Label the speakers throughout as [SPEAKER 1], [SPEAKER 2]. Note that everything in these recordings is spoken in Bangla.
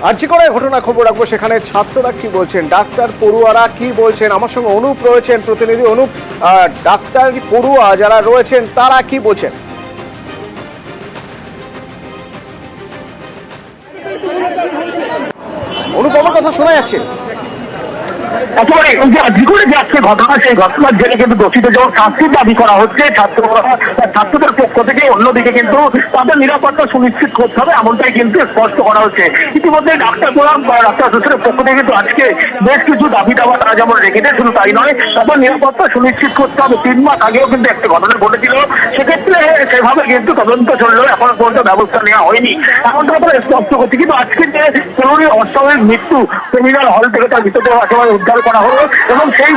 [SPEAKER 1] আর্জি করে ঘটনা খবর রাখবো, সেখানে ছাত্ররা কি বলছেন, ডাক্তার পড়ুয়ারা কি বলছেন। আমার সঙ্গে অনুপ রয়েছেন, প্রতিনিধি অনুপ। ডাক্তার পড়ুয়া যারা রয়েছেন তারা কি বলছেন? অনুপ, আমার কথা শোনা যাচ্ছে?
[SPEAKER 2] একেবারে জীবনে যে আজকে ঘটনা, সেই ঘটনার জেলে কিন্তু দোষীদের যখন শাস্তির দাবি করা হচ্ছে ছাত্রদের পক্ষ থেকে, অন্যদিকে কিন্তু তাদের নিরাপত্তা সুনিশ্চিত করতে হবে এমনটাই কিন্তু স্পষ্ট করা হচ্ছে। ইতিমধ্যে ডাক্তার গোলাম ডাক্তার অ্যাসোসিয়েশনের পক্ষ থেকে কিন্তু আজকে বেশ কিছু দাবি দাওয়া তারা যেমন রেখেছে, শুধু তাই নয়, তাদের নিরাপত্তা সুনিশ্চিত করতে হবে। 3 মাস আগেও কিন্তু একটা ঘটনা ঘটেছিল, সেক্ষেত্রে সেভাবে কিন্তু তদন্ত চললেও এখনো পর্যন্ত ব্যবস্থা নেওয়া হয়নি, এমনটা তারা স্পষ্ট করছে। কিন্তু আজকে যে তরুণীর অস্বাভাবিক মৃত্যু, সেমিনার হল থেকে তার মৃতদেহ একেবারে উদ্ধার করা হলো এবং সেই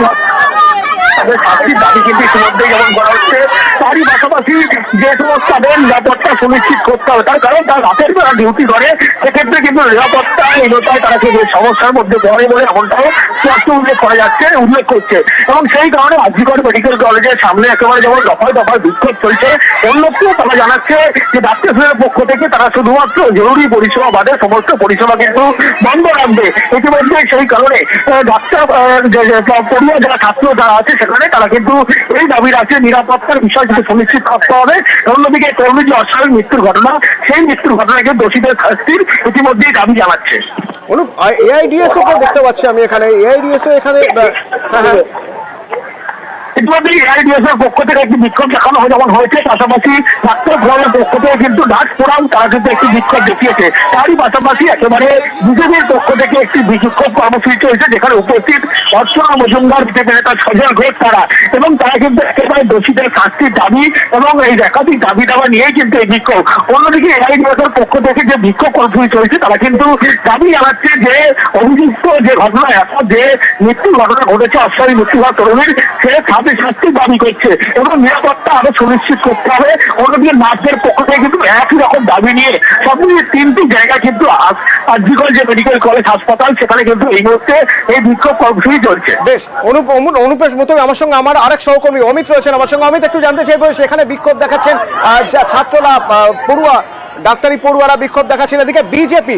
[SPEAKER 2] তাদের শাস্তির দাবি কিন্তু ইতিমধ্যেই যেমন করা হচ্ছে, তারই পাশাপাশি যে সমস্ত তাদের নিরাপত্তা সুনিশ্চিত করতে হবে, তার কারণ তার রাতের বেলা ডিউটি করে, সেক্ষেত্রে কিন্তু নিরাপত্তাহীনতায় তারা যে সমস্যার মধ্যে পড়ে বলে এমনটাও স্পষ্ট উল্লেখ করছে। এবং সেই কারণে আরজিকর মেডিকেল কলেজের সামনে একেবারে যেমন দফায় দফায় বিক্ষোভ চলছে। অন্যত্র তারা জানাচ্ছে যে ডাক্তারের পক্ষ থেকে তারা শুধুমাত্র জরুরি পরিষেবা বাদে সমস্ত পরিষেবা কিন্তু বন্ধ রাখবে। ইতিমধ্যে সেই কারণে ডাক্তার পড়ুয়া যারা ছাত্র যারা আছে সেখানে তারা কিন্তু এই দাবি রাখছে নিরাপত্তার বিষয় কিন্তু সুনিশ্চিত করতে হবে। অন্যদিকে কর্মী যে অস্বাভাবিক মৃত্যুর ঘটনা, সেই মৃত্যুর ঘটনাকে দোষীদের শাস্তির ইতিমধ্যেই দাবি জানাচ্ছে।
[SPEAKER 1] অনুপ, এআইডিএসও কে দেখতে পাচ্ছি আমি এখানে, এআইডিএসও এখানে। হ্যাঁ,
[SPEAKER 2] ইতিমধ্যে এআইডিএস এর পক্ষ থেকে একটি বিক্ষোভ দেখানো যেমন হয়েছে, পাশাপাশি ডাক্তার ফোরামের পক্ষ থেকে কিন্তু ডাক ফোরাম তারা কিন্তু একটি বিক্ষোভ দেখিয়েছে। তারই পাশাপাশি একেবারে বিজেপির পক্ষ থেকে একটি বিক্ষোভ কর্মসূচি চলছে, যেখানে উপস্থিত অর্চনা মজুমদার বিজেপি নেতা সজল ঘোষ তারা, এবং তারা কিন্তু একেবারে দোষীদের শাস্তির দাবি এবং এই একাধিক দাবি দাবা নিয়েই কিন্তু এই বিক্ষোভ। অন্যদিকে এআইডিএস এর পক্ষ থেকে যে বিক্ষোভ কর্মসূচি চলছে, তারা কিন্তু দাবি জানাচ্ছে যে অভিযুক্ত যে ঘটনা, এখন যে মৃত্যুর ঘটনা ঘটেছে অস্বাভাবিক মৃত্যু হওয়া তরুণীর, সে শাস্তির দাবি করছে এবং নিরাপত্তা আরো সুনিশ্চিত করতে হবে। অন্যদিকে নার্সদের পক্ষ থেকে কিন্তু একই রকম দাবি নিয়ে সবমিলিয়ে 3টি জায়গা কিন্তু আরজিকর যে মেডিকেল কলেজ হাসপাতাল, সেখানে কিন্তু এই মুহূর্তে এই বিক্ষোভ কর্মসূচি চলছে।
[SPEAKER 1] বেশ, অনুপেশ মতো আমার সঙ্গে আমার আরেক সহকর্মী অমিত রয়েছেন আমার সঙ্গে। অমিত, একটু জানতে চাইবো, সেখানে বিক্ষোভ দেখাচ্ছেন ছাত্ররা, পড়ুয়া, ডাক্তারি পড়ুয়ারা বিক্ষোভ দেখাচ্ছেন, এদিকে বিজেপি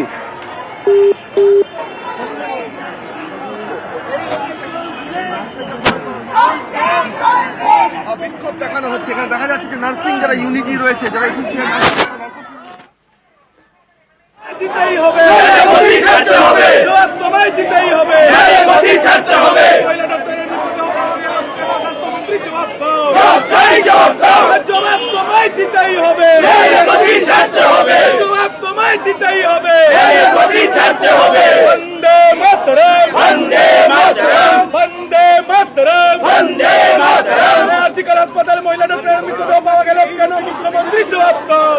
[SPEAKER 3] বিক্ষোভ দেখানো হচ্ছে। এখানে দেখা যাচ্ছে যে নার্সিং যারা ইউনিটি রয়েছে, যারা
[SPEAKER 4] দিতেই হবে, ছাড়তে হবে, তোমায় দিতেই হবে, ছাড়তে হবে, জবাব তোমায় দিতেই হবে, ছাড়তে হবে, জবাব তোমায় দিতেই হবে, ছাড়তে হবে। বন্দে মাতরম, বন্দে মাতরম, বন্দে মাতরম, বন্দে মাতরম। আজকাল হাসপাতাল মহিলা ডক্টরের মৃতদেহ পাওয়া গেল কেন? মুখ্যমন্ত্রী জবাব দাও।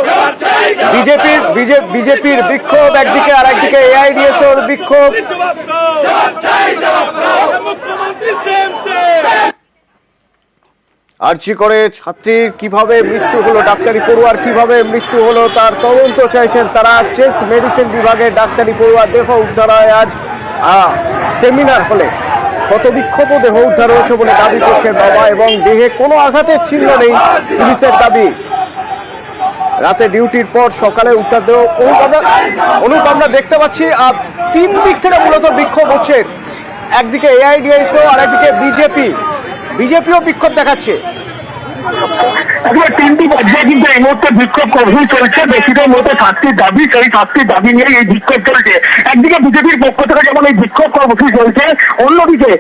[SPEAKER 1] বিজেপির বিক্ষোভ একদিকে, আর একদিকে এআইডিএস এর বিক্ষোভ।
[SPEAKER 4] জবাব দাও, মুখ্যমন্ত্রী সেম।
[SPEAKER 1] আর্জি করে ছাত্রীর কিভাবে মৃত্যু হলো, ডাক্তারি পড়ুয়ার কিভাবে মৃত্যু হলো তার তদন্ত চাইছেন তারা। চেস্ট মেডিসিন বিভাগে ডাক্তারি পড়ুয়ার দেহ উদ্ধার হয় আজ সেমিনার হলে। ক্ষতবিক্ষত দেহ উদ্ধার হয়েছে বলে দাবি করছেন বাবা, এবং দেহে কোনো আঘাতের চিহ্ন নেই পুলিশের দাবি। রাতে ডিউটির পর সকালে উদ্ধার দেহ। অনুপ, আমরা দেখতে পাচ্ছি 3 দিক থেকে মূলত বিক্ষোভ হচ্ছে, একদিকে এআইডিএসও আর একদিকে বিজেপিও বিক্ষোভ দেখাচ্ছে।
[SPEAKER 2] 3টি পর্যায়ে কিন্তু এই মুহূর্তে বিক্ষোভ কর্মসূচি চলছে। বেশিদের মধ্যে শাস্তির দাবি, সেই শাস্তির দাবি নিয়ে এই বিক্ষোভ চলছে। একদিকে বিজেপির পক্ষ থেকে যেমন এই বিক্ষোভ কর্মসূচি চলছে, অন্যদিকে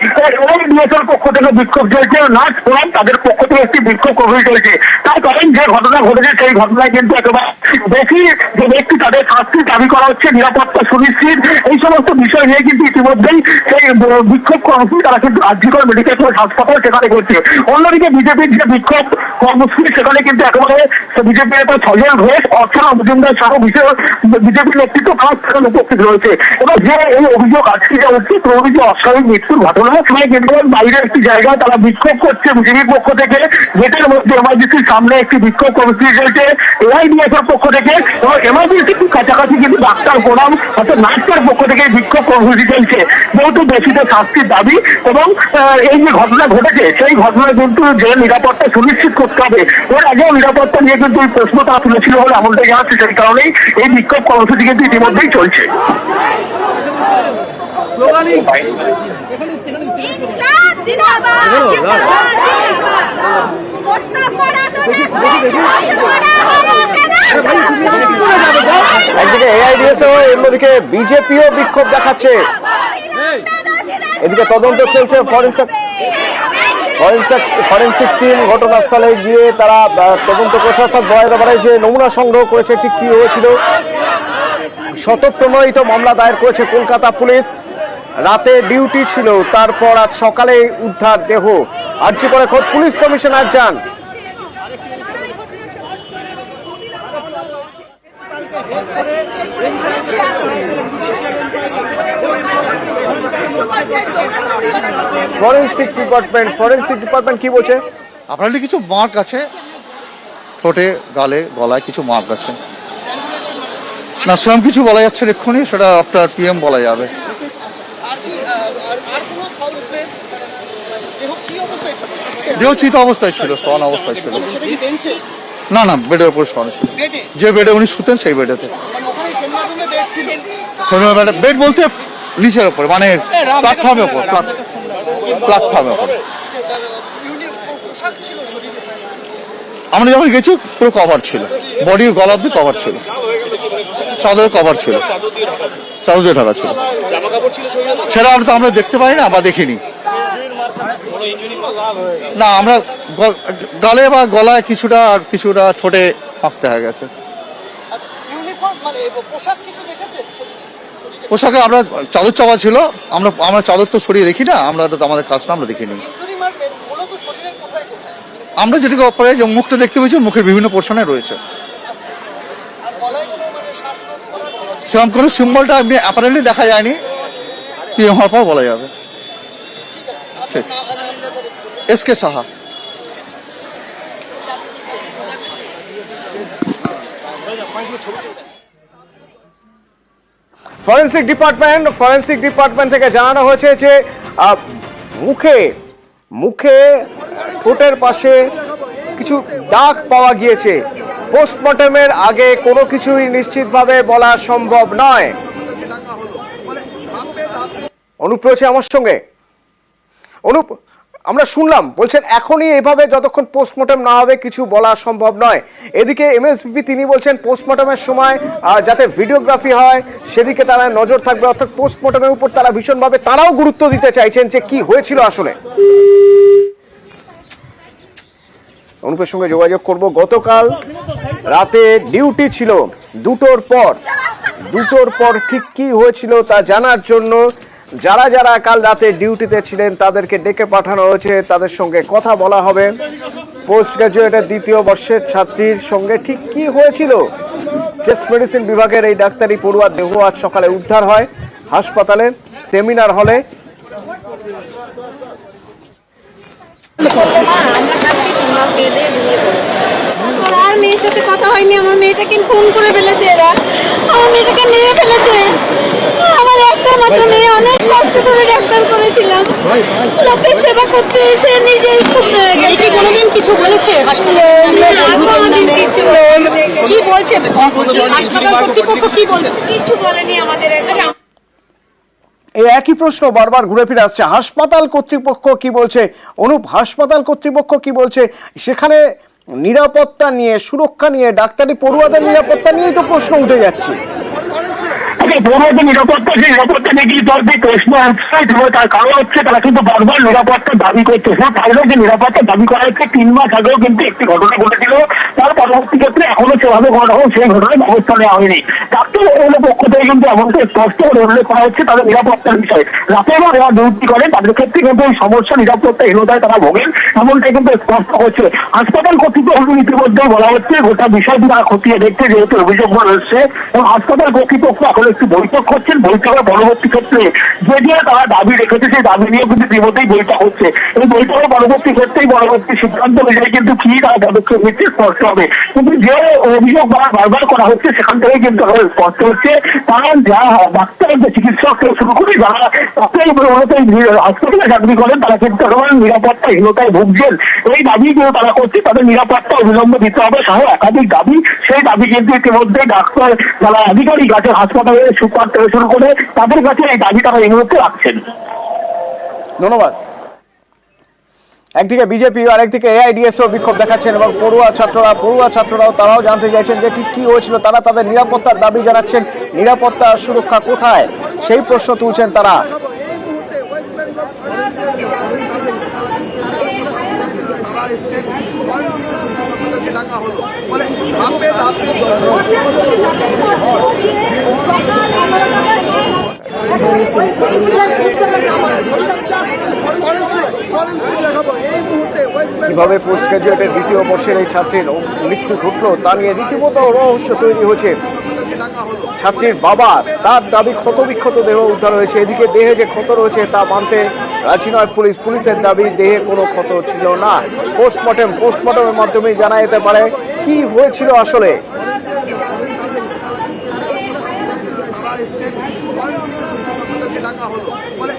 [SPEAKER 2] এআইডিএসের পক্ষ থেকে বিক্ষোভ চলছে, নার্স ফোরাম তাদের পক্ষ থেকে একটি বিক্ষোভ কর্মসূচি চলছে। তার কারণ যে ঘটনা ঘটেছে, সেই ঘটনায় কিন্তু একেবারে বেশি যে ব্যক্তি তাদের শাস্তির দাবি করা হচ্ছে, নিরাপত্তা সুনিশ্চিত, এই সমস্ত বিষয় নিয়ে কিন্তু ইতিমধ্যেই সেই বিক্ষোভ কর্মসূচি তারা কিন্তু আরজিকর মেডিকেল কলেজ হাসপাতাল সেখানে করছে। অন্যদিকে বিজেপির যে বিক্ষোভ কর্মসূচি, সেখানে কিন্তু একেবারে বিজেপি নেতা সজল ঘোষ, অর্চনা মজুমদার সহ বিজেপির নেতৃত্ব সেখানে উপস্থিত রয়েছে। এবার যে এই অভিযোগ আজকে যে হচ্ছে প্রভৃতি অস্বাভাবিক মৃত্যুর ঘটনা, সেখানে কিন্তু বাইরের একটি জায়গায় তারা বিক্ষোভ করছে বিজেপির পক্ষ থেকে। গেটের মধ্যে এমার্জেন্সির সামনে একটি বিক্ষোভ কর্মসূচি চলছে এআইডিএস এর পক্ষ থেকে, এবং এমার্জেন্সির কাছাকাছি কিন্তু ডাক্তার ফোরাম অর্থাৎ নার্সের পক্ষ থেকে বিক্ষোভ কর্মসূচি চলছে, যেহেতু দোষীদের শাস্তির দাবি। এবং এই যে ঘটনা ঘটেছে, সেই ঘটনায় কিন্তু যে নিরাপত্তা সুনিশ্চিত করতে হবে, এর আগেও নিরাপত্তা নিয়ে কিন্তু এই প্রশ্ন তারা তুলেছিল বলে এমনটাই জানাচ্ছে। সেই কারণেই এই বিক্ষোভ কর্মসূচি কিন্তু ইতিমধ্যেই চলছে।
[SPEAKER 1] একদিকে এআইডিএসও, অন্যদিকে বিজেপিও বিক্ষোভ দেখাচ্ছে। এদিকে তদন্ত চলছে, ফরেন্সিক টিম ঘটনাস্থলে গিয়ে তারা তদন্ত করছে, অর্থাৎ বয়াদাবারে যে নমুনা সংগ্রহ করেছে ঠিক কি হয়েছিল। শতপ্রণোদিত মামলা দায়ের করেছে কলকাতা পুলিশ। রাতে ডিউটি ছিল, তারপর আজ সকালে উদ্ধার দেহ। আর্জি করে খোদ পুলিশ কমিশনার যান। ফরেন্সিক ডিপার্টমেন্ট কি বলছে?
[SPEAKER 5] আপনাদের কিছু মার্ক আছে, ঠোঁটে, গালে, গলায় কিছু মার্ক আছে। না সেরকম কিছু বলা যাচ্ছে এক্ষুনি, সেটা আপনার পিএম বলা যাবে। দেহ চিত অবস্থায় ছিল, শোয়ান অবস্থায় ছিল। না না, বেডের উপর শোয়ানো ছিল, যে বেডে উনি শুতেন সেই বেডেতে। বেড বলতে নিচের উপর, মানে প্ল্যাটফর্মের উপর, প্ল্যাটফর্মের উপর। আমরা যখন গেছি পুরো কভার ছিল, বডির গলা অব্দি কভার ছিল, চাদরের কভার ছিল, চাদর দিয়ে ঢাকা ছিল। সেটা আমরা দেখতে পাই না বা দেখিনি। না আমরা গালে বা গলায় কিছুটা, আর কিছুটা ঠোঁটে ফাঁকতে হয়ে গেছে। পোশাকে আমরা চাদর চাপা ছিল, আমরা চাদর তো সরিয়ে দেখি না, আমরা আমাদের কাজটা আমরা দেখিনি। আমরা যেটুকু পরে যে মুখটা দেখতে পেয়েছি, মুখের বিভিন্ন পোর্শনে রয়েছে। সেরকম কোনো সিম্বলটা আপনি অ্যাপারেন্টলি দেখা যায়নি, কি হওয়ার পর বলা যাবে। ঠিক, এসকে সাহা।
[SPEAKER 1] ফরেন্সিক ডিপার্টমেন্ট থেকে জানানো হয়েছে যে মুখে ঠোঁটের পাশে কিছু দাগ পাওয়া গিয়েছে। পোস্টমর্টমের আগে কোনো কিছুই নিশ্চিতভাবে বলা সম্ভব নয়। অনুপ রয়েছে আমার সঙ্গে। অনুপ, আমরা শুনলাম বলছেন এখনই এভাবে যতক্ষণ পোস্টমর্টম না হবে কিছু বলা সম্ভব নয়। এদিকে এমএসপিপি তিনি বলছেন পোস্টমর্টমের সময় যাতে ভিডিওগ্রাফি হয় সেদিকে তারা নজর থাকবে, অর্থাৎ পোস্টমর্টমের উপর তারা ভীষণভাবে তারাও গুরুত্ব দিতে চাইছেন যে কি হয়েছিল আসলে। অনুপের সঙ্গে যোগাযোগ করব। গতকাল রাতে ডিউটি ছিল, দুটোর পর ঠিক কি হয়েছিল তা জানার জন্য যারা যারা কাল রাতে ডিউটিতে ছিলেন তাদেরকে ডেকে পাঠানো হয়েছে, তাদের সঙ্গে কথা বলা হবে। পোস্ট গ্রাজুয়েটের দ্বিতীয় বর্ষের ছাত্রীর সঙ্গে ঠিক কি হয়েছিল। চেস্ট মেডিসিন বিভাগের এই ডাক্তারি পড়ুয়ার দেহ আজ সকালে উদ্ধার হয় হাসপাতালে সেমিনার হলে।
[SPEAKER 6] আর মেয়ের সাথে কথা হয়নি, আমার মেয়েটাকে খুন করে ফেলেছে এরা, আমার মেয়েটাকে নিয়ে ফেলেছে। আমার একটা মাত্র মেয়ে, অনেক কষ্ট করে ডাক্তার করেছিলাম, লোকের সেবা করতে এসে নিজেই খুব কি কোনোদিন কিছু বলেছে কি বলছে হাসপাতাল কর্তৃপক্ষ কি বলছে? কিছু বলেনি আমাদের।
[SPEAKER 1] এই একই প্রশ্ন বারবার ঘুরে ফিরে আসছে, হাসপাতাল কর্তৃপক্ষ কি বলছে? অনুপ, হাসপাতাল কর্তৃপক্ষ কি বলছে? সেখানে নিরাপত্তা নিয়ে, সুরক্ষা নিয়ে, ডাক্তারি পড়ুয়াদের নিরাপত্তা নিয়েই তো প্রশ্ন উঠে যাচ্ছে।
[SPEAKER 2] নিরাপত্তা নিয়ে প্রশ্ন আসছে, তার কারণ হচ্ছে তারা কিন্তু বারবার নিরাপত্তা দাবি করতেছে। তাহলে যে নিরাপত্তা দাবি করা হচ্ছে 3 মাস আগেও কিন্তু একটি ঘটনা ঘটেছিল, তার পরবর্তী ক্ষেত্রে এখনো সেভাবে সেই ঘটনায় ব্যবস্থা নেওয়া হয়নি। ডাক্তার পক্ষ থেকে কিন্তু এমনকি স্পষ্ট করে উল্লেখ করা হচ্ছে তাদের নিরাপত্তার বিষয়। রাতের পর যারা ডিউটি করে তাদের ক্ষেত্রে কিন্তু এই সমস্যা নিরাপত্তাহীনতায় তারা ভোগেন, এমনটাই কিন্তু স্পষ্ট হচ্ছে। হাসপাতাল কর্তৃপক্ষ ইতিমধ্যে বলা হচ্ছে গোটা বিষয়টি তারা খতিয়ে দেখতে, যেহেতু অভিযোগ রয়েছে, এবং হাসপাতাল কর্তৃপক্ষ এখন একটি বৈঠক করছেন। বৈঠকের পরবর্তী ক্ষেত্রে যে যে তারা দাবি রেখেছে সেই দাবি নিয়েও কিন্তু ইতিমধ্যেই বৈঠক হচ্ছে। এই বৈঠকের পরবর্তী ক্ষেত্রেই পরবর্তী সিদ্ধান্ত অনুযায়ী কিন্তু কি তারা পদক্ষেপ নিচ্ছে স্পষ্ট হবে। কিন্তু যে অভিযোগ বারবার করা হচ্ছে সেখান থেকে কিন্তু স্পষ্ট হচ্ছে তারা যারা ডাক্তার, চিকিৎসক থেকে শুরু করে যারা হাসপাতালে চাকরি করেন তারা কিন্তু নিরাপত্তাহীনতায় ভুগছেন। এই দাবি কিন্তু তারা করছে, তাদের নিরাপত্তা অবিলম্বে দিতে হবে সহ একাধিক দাবি। সেই দাবি কিন্তু ইতিমধ্যে ডাক্তার যারা আধিকারিক আছে হাসপাতালে সুপার থেকে শুরু করে তাদের কাছে এই দাবি তারা এই মুহূর্তে রাখছেন।
[SPEAKER 1] ধন্যবাদ। একদিকে বিজেপি আর একদিকে এআইডিএসও বিক্ষোভ দেখাচ্ছেন এবং পড়ুয়া ছাত্ররাও তারাও জানতে চাইছেন যে ঠিক কি হয়েছিল। তারা তাদের নিরাপত্তার দাবি জানাচ্ছেন। নিরাপত্তা সুরক্ষা কোথায় সেই প্রশ্ন তুলছেন তারা।
[SPEAKER 3] এই মুহূর্তে ওয়েস্ট বেঙ্গল তারা এসছেন, ফরেন্সিক বিশেষজ্ঞদেরকে ডাকা হলো, ফলে ধাপে ধাপে
[SPEAKER 1] কিভাবে পোস্ট গ্রাজুয়েটের দ্বিতীয় বর্ষের এই ছাত্রীর মৃত্যু ঘটলো তা নিয়ে রীতিমতো রহস্য তৈরি হয়েছে। ছাত্রীর বাবা তার দাবি ক্ষতবিক্ষত দেহ উদ্ধার হয়েছে। এদিকে দেহে যে ক্ষত রয়েছে তা মানতে রাজি নয় পুলিশ। পুলিশের দাবি দেহে কোনো ক্ষত ছিল না। পোস্টমর্টমের মাধ্যমে জানা যেতে পারে কি হয়েছিল আসলে।
[SPEAKER 3] তারা এসছেন, ফরেন্সিক বিশেষজ্ঞদেরকে ডাকা হলো, ফলে